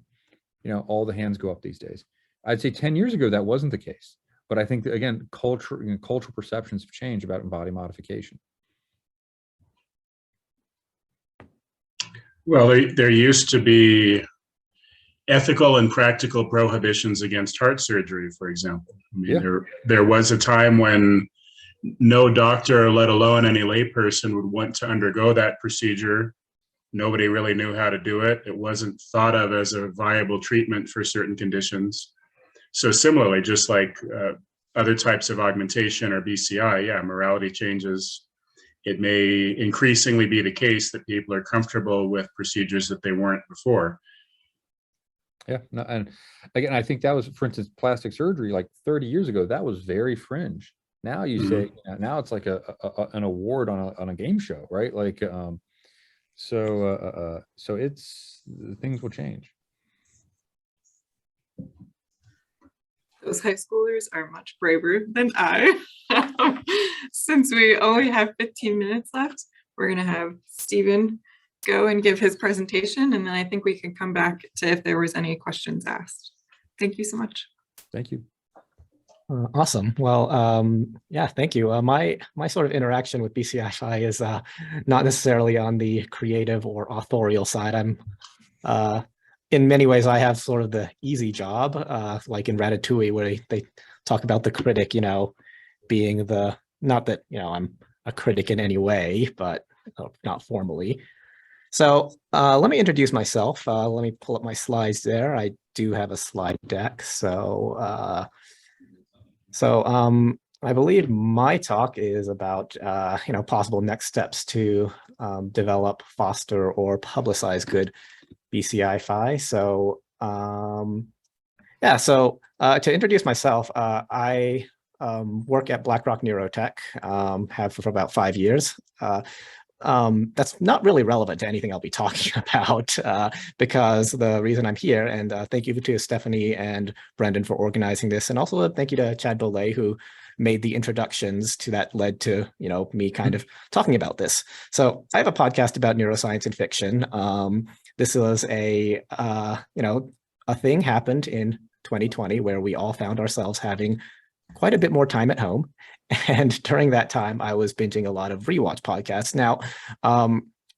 All the hands go up these days. I'd say 10 years ago, that wasn't the case. But I think that, again, cultural perceptions have changed about body modification. Well, there used to be ethical and practical prohibitions against heart surgery, for example. I mean, there was a time when no doctor, let alone any layperson, would want to undergo that procedure. Nobody really knew how to do it. It wasn't thought of as a viable treatment for certain conditions. So similarly, just like other types of augmentation or BCI, yeah, morality changes. It may increasingly be the case that people are comfortable with procedures that they weren't before. Yeah, no, and again, I think that was, for instance, plastic surgery like 30 years ago. That was very fringe. Now you say, now it's like an award on a game show, right? Like, so it's, things will change. Those high schoolers are much braver than I. Since we only have 15 minutes left, we're going to have Stephen go and give his presentation, and then I think we can come back to if there was any questions asked. Thank you so much. Thank you. Awesome. Well, yeah, thank you. My sort of interaction with BCI-fi is not necessarily on the creative or authorial side. I'm in many ways, I have sort of the easy job, like in Ratatouille, where they talk about the critic, being the, not that, I'm a critic in any way, but not formally. So let me introduce myself. Let me pull up my slides there. I do have a slide deck. So I believe my talk is about, possible next steps to develop, foster, or publicize good BCI-fi. So yeah, so to introduce myself, I work at BlackRock Neurotech, have for about 5 years. That's not really relevant to anything I'll be talking about because the reason I'm here, and thank you to Stephanie and Brendan for organizing this, and also thank you to Chad Bolay, who made the introductions to that led to, me kind of talking about this. So I have a podcast about neuroscience and fiction. This was a thing happened in 2020 where we all found ourselves having quite a bit more time at home. And during that time, I was binging a lot of rewatch podcasts. Now,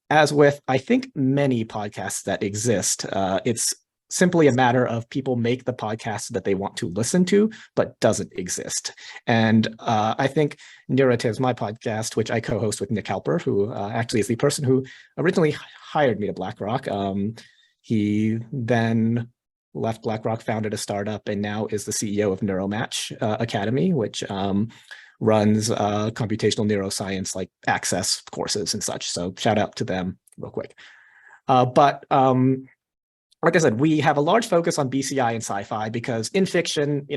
as with, I think, many podcasts that exist, it's simply a matter of people make the podcast that they want to listen to, but doesn't exist. And I think Neurratives, my podcast, which I co-host with Nick Halper, who actually is the person who originally hired me to BlackRock. He then left BlackRock, founded a startup, and now is the CEO of Neuromatch Academy, which runs computational neuroscience like access courses and such. So shout out to them real quick. But like I said, we have a large focus on BCI and sci-fi because in fiction,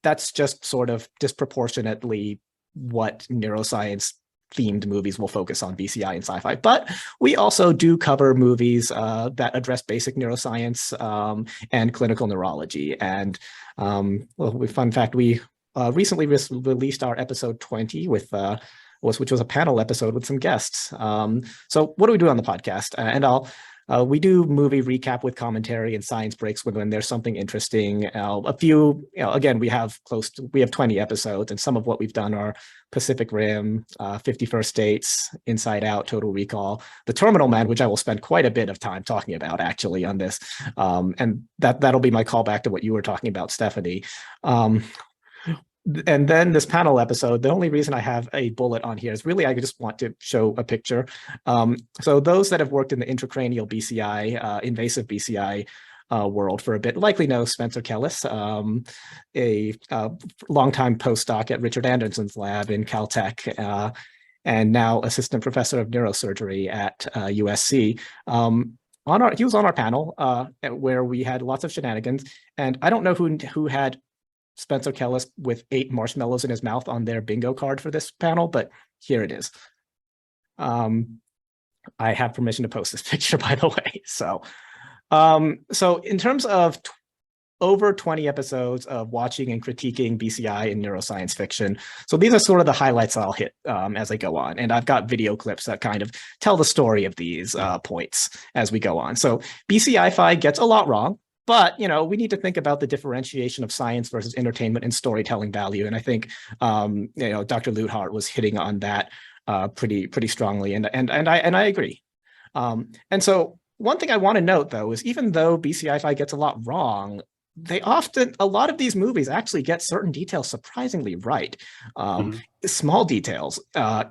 that's just sort of disproportionately what neuroscience themed movies will focus on, BCI and sci-fi. But we also do cover movies that address basic neuroscience and clinical neurology. And fun fact, we recently released our episode 20 with which was a panel episode with some guests. So what do we do on the podcast? And we do movie recap with commentary and science breaks when there's something interesting. A few, again, we have 20 episodes, and some of what we've done are Pacific Rim, 51st States, Inside Out, Total Recall, The Terminal Man, which I will spend quite a bit of time talking about actually on this. And that'll be my callback to what you were talking about, Stephanie. And then this panel episode, the only reason I have a bullet on here is really I just want to show a picture. So those that have worked in the intracranial BCI, invasive BCI, world for a bit likely know Spencer Kellis, a longtime postdoc at Richard Anderson's lab in Caltech, and now assistant professor of neurosurgery at USC. He was on our panel where we had lots of shenanigans, and I don't know who had Spencer Kellis with 8 marshmallows in his mouth on their bingo card for this panel, but here it is. I have permission to post this picture, by the way. So in terms of over 20 episodes of watching and critiquing BCI and neuroscience fiction. So these are sort of the highlights I'll hit as I go on. And I've got video clips that kind of tell the story of these points as we go on. So BCI-fi gets a lot wrong, but we need to think about the differentiation of science versus entertainment and storytelling value. And I think Dr. Leuthardt was hitting on that pretty strongly, and I agree. And so one thing I want to note though is even though BCI-fi gets a lot wrong, a lot of these movies actually get certain details surprisingly right. Small details,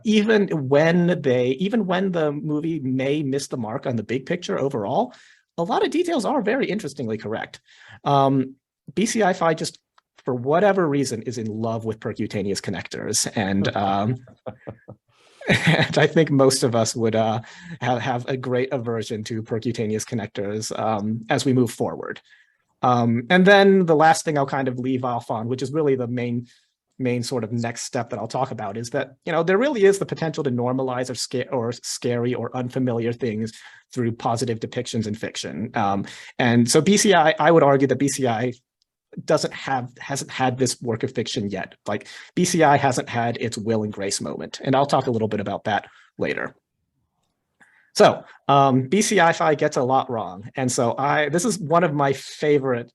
even when the movie may miss the mark on the big picture overall, a lot of details are very interestingly correct. BCI-fi just, for whatever reason, is in love with percutaneous connectors, and and I think most of us would have a great aversion to percutaneous connectors as we move forward. And then the last thing I'll kind of leave off on, which is really the main sort of next step that I'll talk about, is that there really is the potential to normalize or scary or unfamiliar things through positive depictions in fiction. And so BCI, I would argue that BCI hasn't had this work of fiction yet. Like BCI hasn't had its will and grace moment, and I'll talk a little bit about that later. So BCI-fi gets a lot wrong, and so this is one of my favorite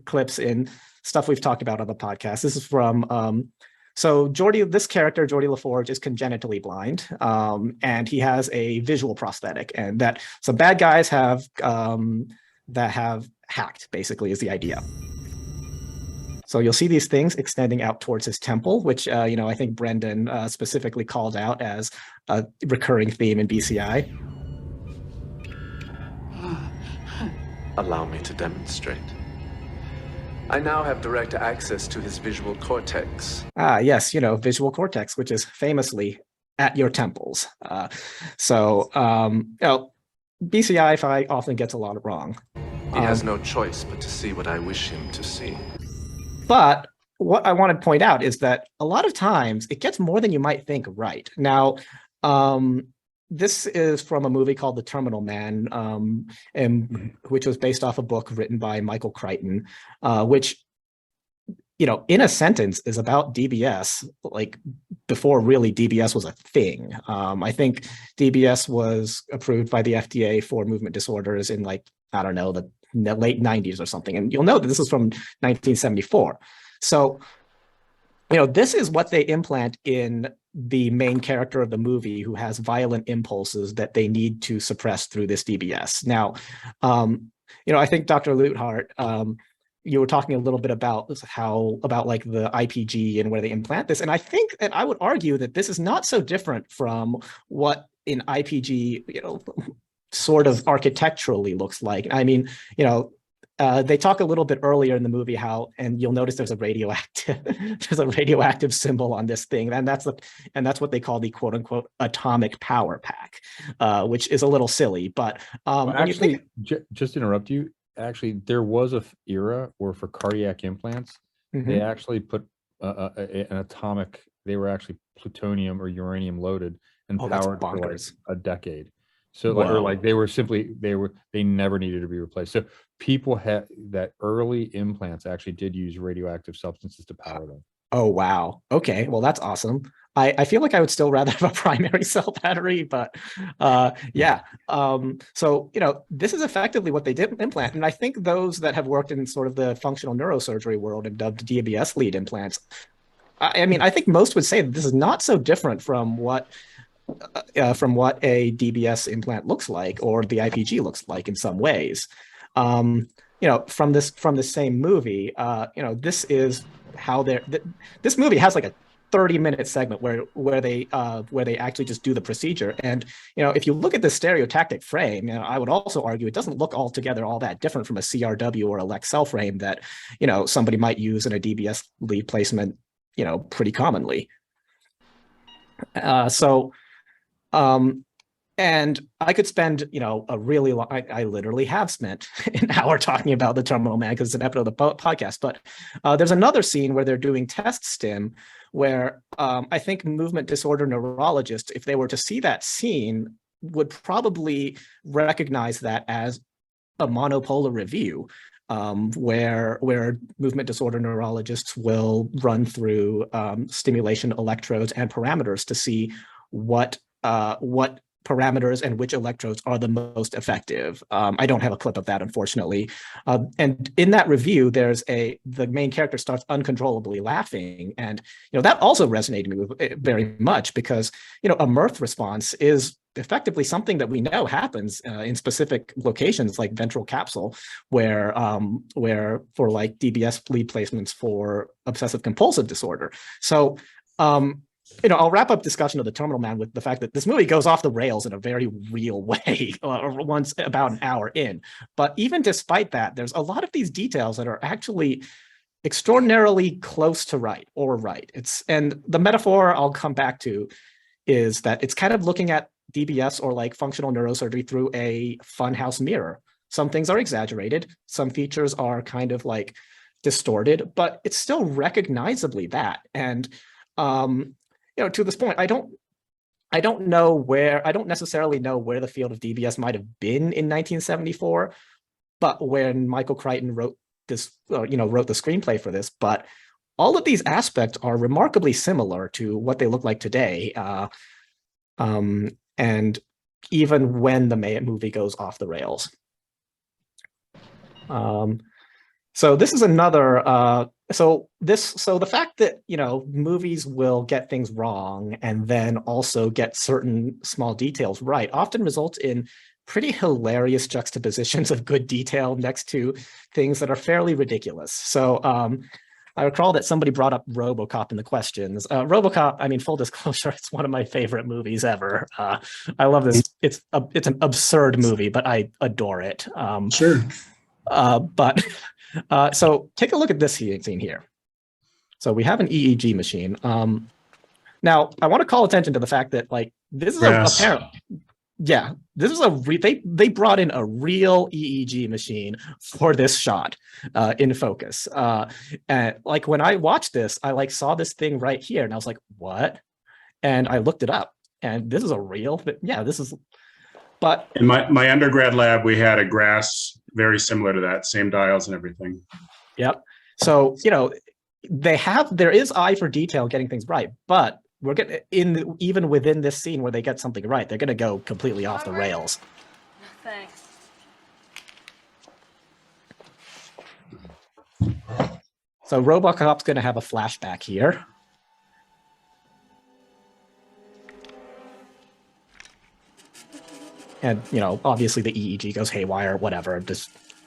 clips in stuff we've talked about on the podcast. This is from so this character Geordie LaForge is congenitally blind, and he has a visual prosthetic, and that some bad guys have hacked, basically, is the idea. So you'll see these things extending out towards his temple, which, I think Brendan specifically called out as a recurring theme in BCI. Allow me to demonstrate. I now have direct access to his visual cortex. Yes, visual cortex, which is famously at your temples. BCI-fi often gets a lot wrong. He has no choice but to see what I wish him to see. But what I want to point out is that a lot of times it gets more than you might think right. Now, this is from a movie called The Terminal Man, which was based off a book written by Michael Crichton, which, in a sentence is about DBS, like before really DBS was a thing. I think DBS was approved by the FDA for movement disorders in the late 90s or something. And you'll know that this is from 1974. So, this is what they implant in the main character of the movie, who has violent impulses that they need to suppress through this DBS. Now, I think Dr. Leuthardt, you were talking a little bit about the IPG and where they implant this. And I think, and I would argue that this is not so different from what in IPG, sort of architecturally looks like. I mean, they talk a little bit earlier in the movie and you'll notice there's a radioactive symbol on this thing, and that's what they call the quote unquote atomic power pack, which is a little silly. But actually, just to interrupt you, actually, there was a era where for cardiac implants, they actually put an atomic. They were actually plutonium or uranium loaded and powered for like a decade. So they never needed to be replaced. So people had that early implants actually did use radioactive substances to power them. Oh, wow. Okay. Well, that's awesome. I feel like I would still rather have a primary cell battery, but yeah. So, this is effectively what they did implant. And I think those that have worked in sort of the functional neurosurgery world have dubbed Dbs Lead Implants. I mean, I think most would say that this is not so different from what a DBS implant looks like, or the IPG looks like in some ways. From the same movie, this is how this movie has like 30-minute segment where they actually just do the procedure. And if you look at the stereotactic frame, I would also argue it doesn't look altogether all that different from a CRW or a Lexel frame that somebody might use in a Dbs lead placement pretty commonly. And I could spend, a really long, I literally have spent an hour talking about the Terminal Man because it's an episode of the podcast, but there's another scene where they're doing test stim where I think movement disorder neurologists, if they were to see that scene, would probably recognize that as a monopolar review, where movement disorder neurologists will run through stimulation electrodes and parameters to see what parameters and which electrodes are the most effective. I don't have a clip of that, unfortunately. And in that review, the main character starts uncontrollably laughing. And, that also resonated with me very much because, a mirth response is effectively something that we know happens in specific locations like ventral capsule, where for like DBS lead placements for obsessive compulsive disorder. So, I'll wrap up discussion of the Terminal Man with the fact that this movie goes off the rails in a very real way once about an hour in. But even despite that, there's a lot of these details that are actually extraordinarily close to right. And the metaphor I'll come back to is that it's kind of looking at DBS or like functional neurosurgery through a funhouse mirror. Some things are exaggerated, some features are kind of like distorted, but it's still recognizably that. And to this point, I don't necessarily know where the field of DBS might have been in 1974, but when Michael Crichton wrote this, wrote the screenplay for this, but all of these aspects are remarkably similar to what they look like today. And even when the movie goes off the rails. So this is another, so the fact that, movies will get things wrong and then also get certain small details right often results in pretty hilarious juxtapositions of good detail next to things that are fairly ridiculous. So I recall that somebody brought up Robocop in the questions. Robocop, I mean, full disclosure, it's one of my favorite movies ever. I love this. It's an absurd movie, but I adore it. Sure. So take a look at this scene here. So we have an EEG machine. Now I want to call attention to the fact that this is they brought in a real EEG machine for this shot in focus. And when I watched this, I saw this thing right here and I was like, what? And I looked it up and this is a real, but in my undergrad lab, we had a GRAS very similar to that, same dials and everything. Yep. So, there is eye for detail getting things right, but we're getting even within this scene where they get something right, they're going to go completely off the rails. Thanks. So Robocop's going to have a flashback here. And, obviously the EEG goes haywire, whatever.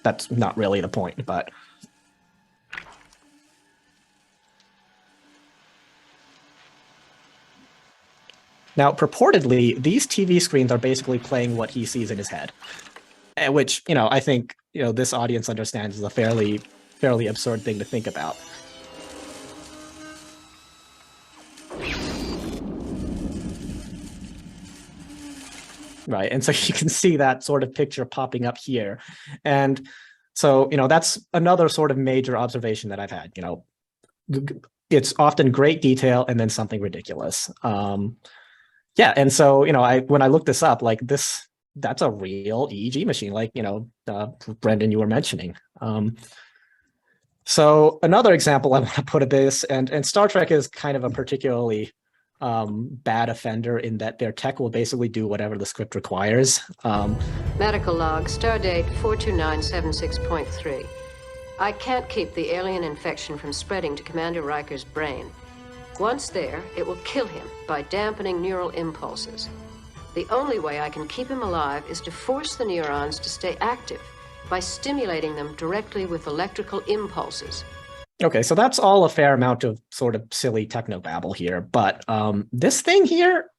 That's not really the point, but. Now, purportedly, these TV screens are basically playing what he sees in his head, which, I think, this audience understands is a fairly absurd thing to think about. Right, and so you can see that sort of picture popping up here. And so, that's another sort of major observation that I've had, it's often great detail and then something ridiculous. Yeah, and so, when I looked this up, that's a real EEG machine, Brendan, you were mentioning. So another example I want to put of this, and Star Trek is kind of a particularly bad offender in that their tech will basically do whatever the script requires. Medical log, stardate 42976.3. I can't keep the alien infection from spreading to Commander Riker's brain. Once there, it will kill him by dampening neural impulses. The only way I can keep him alive is to force the neurons to stay active by stimulating them directly with electrical impulses. Okay, so that's all a fair amount of sort of silly techno babble here, but this thing here,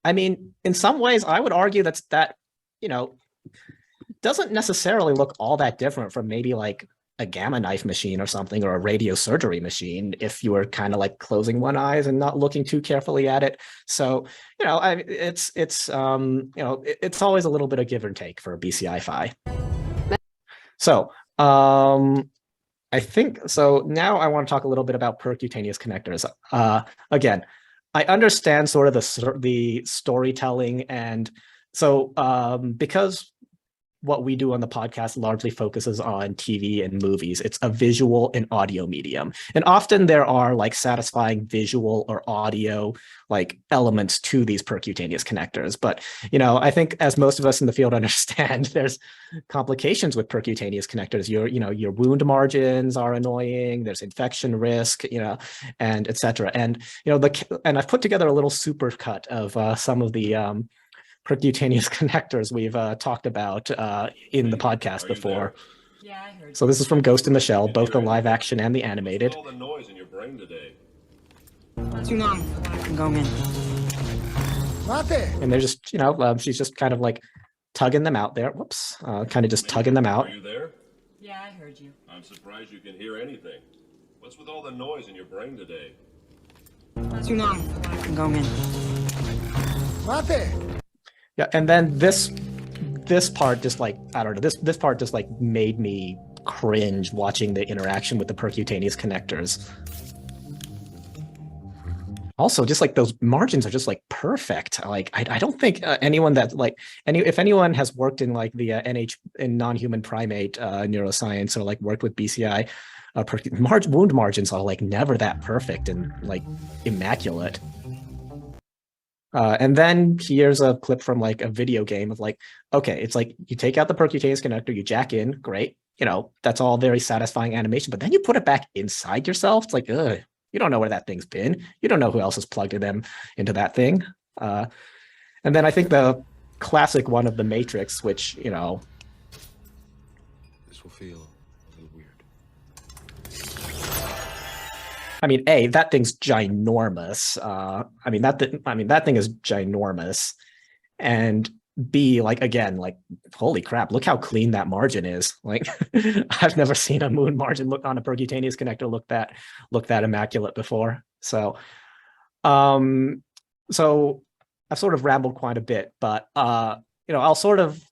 I mean, in some ways, I would argue that you know, doesn't necessarily look all that different from maybe like a gamma knife machine or something, or a radiosurgery machine, if you were kind of like closing one eye and not looking too carefully at it. So, you know, it's you know, it's always a little bit of give and take for BCI-fi. So, I think, so now I want to talk a little bit about percutaneous connectors. Again, I understand sort of the storytelling, and so because what we do on the podcast largely focuses on TV and movies, it's a visual and audio medium. And often there are like satisfying visual or audio like elements to these percutaneous connectors. But, you know, I think as most of us in the field understand, there's complications with percutaneous connectors. Your wound margins are annoying, there's infection risk, you know, and et cetera. And, you know, and I've put together a little supercut of some of the percutaneous connectors we've talked about in the podcast before. Yeah, I heard. So this is from Ghost in the Shell, both the live action and the animated. All the noise in your brain today. Too long. I'm going in. And they're just, you know, she's just kind of like tugging them out there. Whoops, kind of just tugging them out. Are you there? Yeah, I heard you. I'm surprised you can hear anything. What's with all the noise in your brain today? Too long. I'm going in. Yeah, and then this part just like, I don't know, this part just like made me cringe watching the interaction with the percutaneous connectors. Also, just like those margins are just like perfect. Like I don't think anyone that like if anyone has worked in like the in non-human primate neuroscience, or like worked with BCI, wound margins are like never that perfect and like immaculate. And then here's a clip from like a video game of like, okay, it's like you take out the percutaneous connector, you jack in, great. You know, that's all very satisfying animation, but then you put it back inside yourself. It's like, ugh, you don't know where that thing's been. You don't know who else has plugged them into that thing. And then I think the classic one of the Matrix, which, you know. This will feel a little weird. I mean, A, that thing's ginormous. I mean, that thing is ginormous. And B, like, again, like, holy crap, look how clean that margin is. Like, I've never seen a wound margin look on a percutaneous connector look that immaculate before. So, so I've sort of rambled quite a bit, but, you know, I'll sort of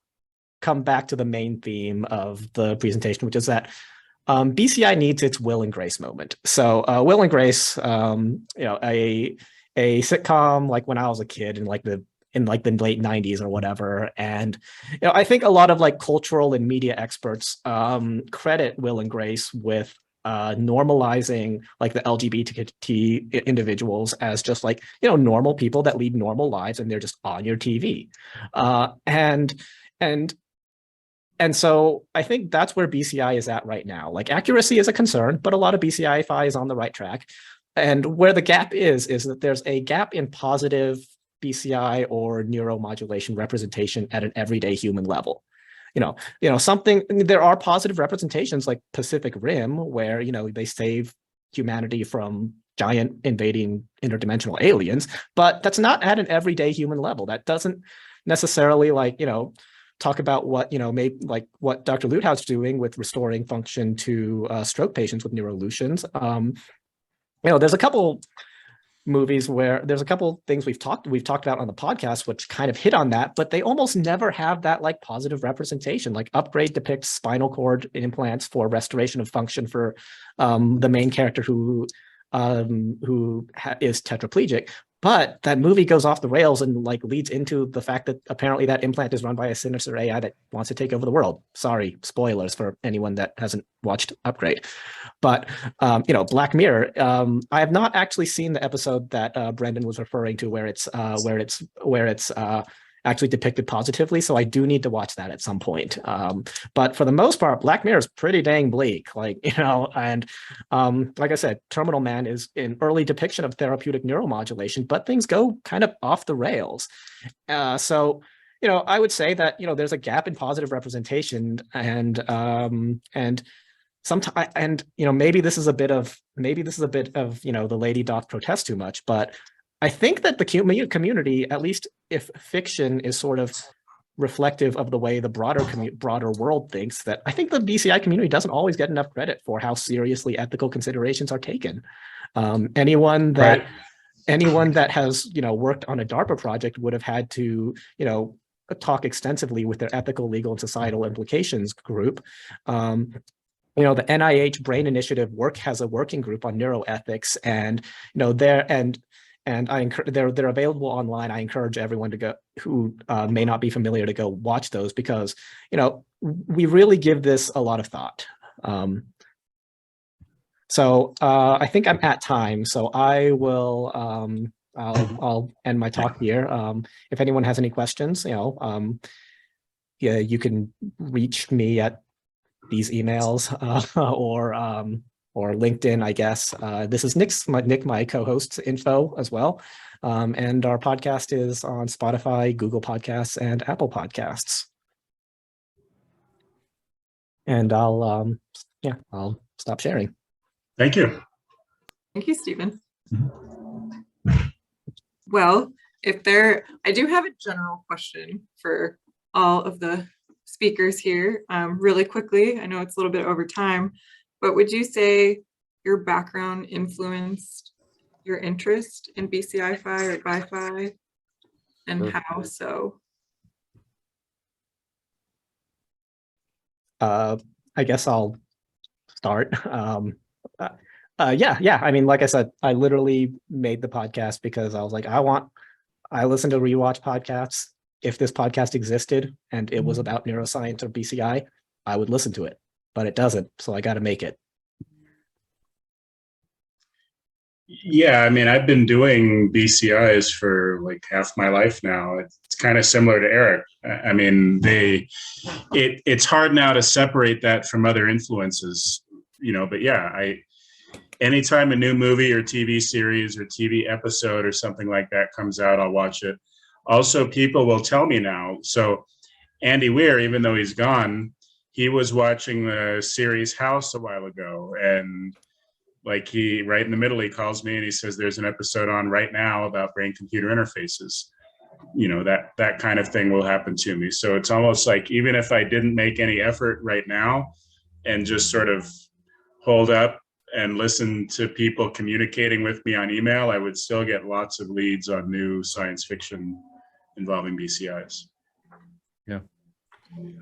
come back to the main theme of the presentation, which is that BCI needs its Will and Grace moment. So Will and Grace, you know, a sitcom like when I was a kid in like the late 90s or whatever. And, you know, I think a lot of like cultural and media experts credit Will and Grace with normalizing like the LGBT individuals as just like, you know, normal people that lead normal lives, and they're just on your TV. And so I think that's where BCI is at right now. Like, accuracy is a concern, but a lot of BCI-fi is on the right track. And where the gap is that there's a gap in positive BCI or neuromodulation representation at an everyday human level. You know, something, there are positive representations like Pacific Rim, where, you know, they save humanity from giant invading interdimensional aliens, but that's not at an everyday human level. That doesn't necessarily, like, you know, talk about what, you know, maybe like what Dr. Leuthart's doing with restoring function to stroke patients with neurolutions. You know, there's a couple movies where there's a couple things we've talked about on the podcast which kind of hit on that, but they almost never have that like positive representation. Like Upgrade depicts spinal cord implants for restoration of function for the main character who is tetraplegic. But that movie goes off the rails and like leads into the fact that apparently that implant is run by a sinister AI that wants to take over the world. Sorry, spoilers for anyone that hasn't watched Upgrade. But you know, Black Mirror. I have not actually seen the episode that Brendan was referring to, where it's actually depicted positively. So I do need to watch that at some point. But for the most part, Black Mirror is pretty dang bleak. Like, you know, and like I said, Terminal Man is an early depiction of therapeutic neuromodulation, but things go kind of off the rails. So, you know, I would say that, you know, there's a gap in positive representation, and sometimes, and maybe this is a bit of the lady doth protest too much, but I think that the community, at least if fiction is sort of reflective of the way the broader world thinks, that I think the BCI community doesn't always get enough credit for how seriously ethical considerations are taken. Anyone that has worked on a DARPA project would have had to talk extensively with their ethical, legal, and societal implications group. The NIH Brain Initiative has a working group on neuroethics, and they're available online. I encourage everyone to go who may not be familiar to go watch those, because we really give this a lot of thought. So I think I'm at time, so I will I'll end my talk here. If anyone has any questions, yeah, you can reach me at these emails or LinkedIn, I guess. This is Nick, my co-host's info as well. And our podcast is on Spotify, Google Podcasts, and Apple Podcasts. And I'll stop sharing. Thank you. Thank you, Stephen. Well, I do have a general question for all of the speakers here really quickly. I know it's a little bit over time, but would you say your background influenced your interest in BCI-fi or Bci-fi, and how so? I guess I'll start. Yeah. I mean, like I said, I literally made the podcast because I was like, I listen to rewatch podcasts. If this podcast existed and it was about neuroscience or BCI, I would listen to it, but it doesn't. So I got to make it. Yeah, I mean, I've been doing BCIs for like half my life now. It's kind of similar to Eric. I mean, it's hard now to separate that from other influences, but yeah, anytime a new movie or TV series or TV episode or something like that comes out, I'll watch it. Also, people will tell me now. So Andy Weir, even though he's gone, he was watching the series House a while ago, and like right in the middle, he calls me and he says, there's an episode on right now about brain-computer interfaces. That kind of thing will happen to me. So it's almost like, even if I didn't make any effort right now and just sort of hold up and listen to people communicating with me on email, I would still get lots of leads on new science fiction involving BCIs. Yeah.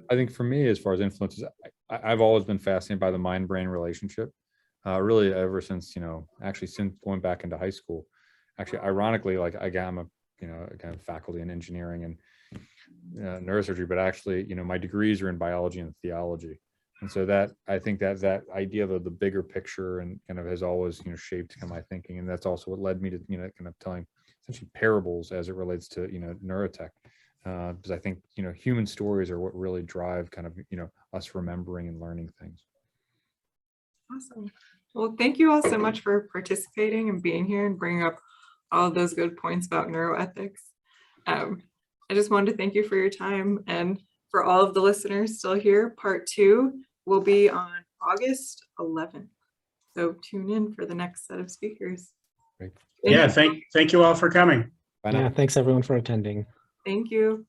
I think for me, as far as influences, I've always been fascinated by the mind-brain relationship. Really ever since, actually since going back into high school. Actually, ironically, like I'm a, again, faculty in engineering and neurosurgery, but actually, my degrees are in biology and theology. And so that, I think that idea of the bigger picture and kind of has always, shaped kind of my thinking. And that's also what led me to, kind of telling essentially parables as it relates to, neurotech. Because I think, human stories are what really drive kind of, us remembering and learning things. Awesome. Well, thank you all so much for participating and being here and bringing up all of those good points about neuroethics. I just wanted to thank you for your time, and for all of the listeners still here, part 2 will be on August 11th. So tune in for the next set of speakers. Great. Yeah, thank you all for coming. Bye now. Yeah, thanks everyone for attending. Thank you.